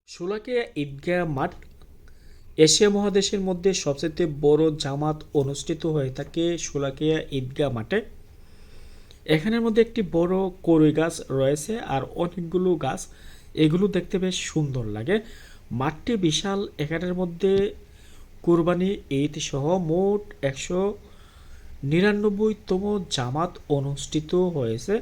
শোলাকিয়া ঈদগাহ মাঠ এশিয়া মহাদেশের মধ্যে সবচেয়ে বড় জামাত অনুষ্ঠিত হয়ে থাকে শোলাকিয়া ঈদগাহ মাঠে। এখানের মধ্যে একটি বড় কড়ই গাছ রয়েছে আর অনেকগুলো গাছ, এগুলো দেখতে বেশ সুন্দর লাগে। মাঠটি বিশাল, এখানের মধ্যে কুরবানি ঈদ সহ মোট 199তম জামাত অনুষ্ঠিত হয়েছে।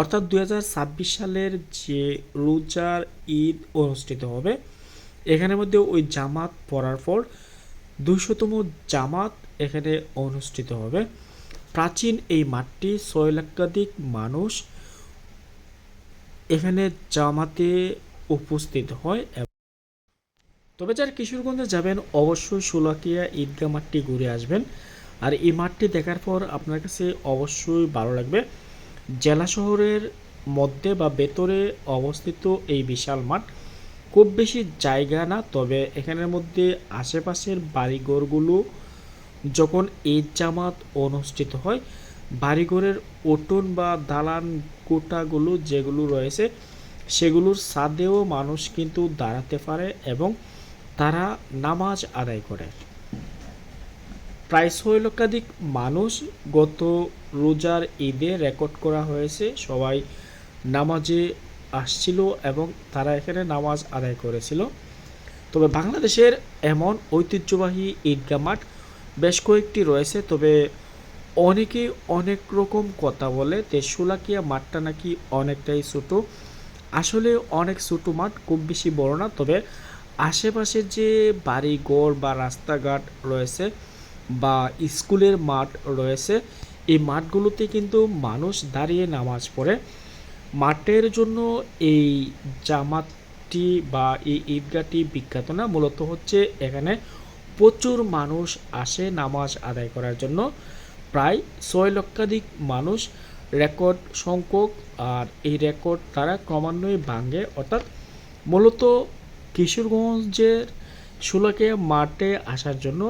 অর্থাৎ 2026 সালের যে রোজার ঈদ অনুষ্ঠিত হবে, এখানের মধ্যে ওই জামাত পড়ার পর 200তম জামাত এখানে অনুষ্ঠিত হবে। প্রাচীন এই মাঠটি 6 লক্ষাধিক মানুষ এখানে জামাতে উপস্থিত হয়। তবে যারা কিশোরগঞ্জে যাবেন অবশ্যই শোলাকিয়া ঈদগাহ মাঠটি ঘুরে আসবেন। আর এই মাঠটি দেখার পর আপনার কাছে অবশ্যই ভালো লাগবে। জেলা শহরের মধ্যে বা ভেতরে অবস্থিত এই বিশাল মাঠ, খুব বেশি জায়গা না, তবে এখানের মধ্যে আশেপাশের বাড়িঘরগুলো যখন ঈদ জামাত অনুষ্ঠিত হয়, বাড়িঘরের উঠোন বা দালান কোঠাগুলো যেগুলো রয়েছে সেগুলোর ছাদেও মানুষ কিন্তু দাঁড়াতে পারে এবং তারা নামাজ আদায় করে। প্রায় 6 লক্ষাধিক মানুষ গত রোজার ঈদে রেকর্ড করা হয়েছে, সবাই নামাজে আসছিল এবং তারা এখানে নামাজ আদায় করেছিল। তবে বাংলাদেশের এমন ঐতিহ্যবাহী ঈদগাহ মাঠ বেশ কয়েকটি রয়েছে, তবে অনেকেই অনেক রকম কথা বলে যে শোলাকিয়া মাঠটা নাকি অনেকটাই ছোট। আসলে অনেক ছোট মাঠ, খুব বেশি বড় না। তবে আশেপাশে যে বাড়িঘর বা রাস্তাঘাট রয়েছে বা স্কুলের মাঠ রয়েছে, এই মাঠগুলোতে কিন্তু মানুষ দাঁড়িয়ে নামাজ পড়ে। মাঠের জন্য এই জামাতটি বা এই ঈদগাহটি বিখ্যাত না, মূলত হচ্ছে এখানে প্রচুর মানুষ আসে নামাজ আদায় করার জন্য। প্রায় 6 লক্ষাধিক মানুষ রেকর্ড সংখ্যক, আর এই রেকর্ড তারা ক্রমান্বয়ে ভাঙে। অর্থাৎ মূলত কিশোরগঞ্জের শোলাকিয়া মাঠে আসার জন্য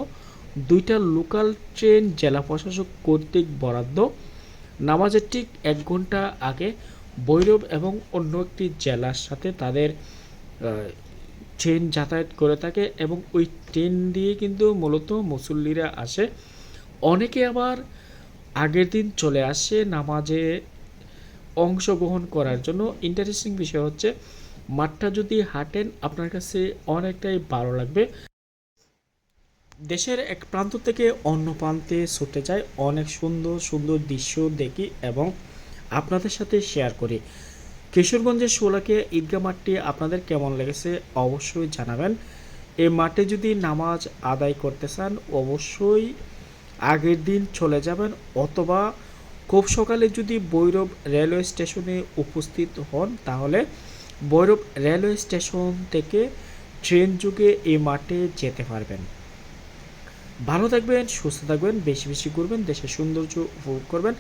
2টা লোকাল ট্রেন জেলা প্রশাসক কর্তৃক বরাদ্দ। নামাজের ঠিক 1 ঘন্টা আগে ভৈরব এবং অন্য একটি জেলার সাথে তাদের ট্রেন যাতায়াত করে থাকে এবং ওই ট্রেন দিয়ে কিন্তু মূলত মুসল্লিরা আসে। অনেকে আবার আগের দিন চলে আসে নামাজে অংশগ্রহণ করার জন্য। ইন্টারেস্টিং বিষয় হচ্ছে মাঠটা যদি হাঁটেন আপনার কাছে অনেকটাই ভালো লাগবে। দেশের এক প্রান্ত থেকে অন্য প্রান্তে ছুটে যায়, অনেক সুন্দর সুন্দর দৃশ্য দেখি এবং আপনাদের সাথে শেয়ার করি। কিশোরগঞ্জের শোলাকিয়া ঈদগাহ মাঠটি আপনাদের কেমন লেগেছে অবশ্যই জানাবেন। এই মাঠে যদি নামাজ আদায় করতে চান অবশ্যই আগের দিন চলে যাবেন, অথবা খুব সকালে যদি ভৈরব রেলওয়ে স্টেশনে উপস্থিত হন তাহলে ভৈরব রেলওয়ে স্টেশন থেকে ট্রেন যুগে এই মাঠে যেতে পারবেন। ভালো থাকবেন, সুস্থ থাকবেন, বেশি বেশি ঘুরবেন, দেশের সৌন্দর্য উপভোগ করবেন।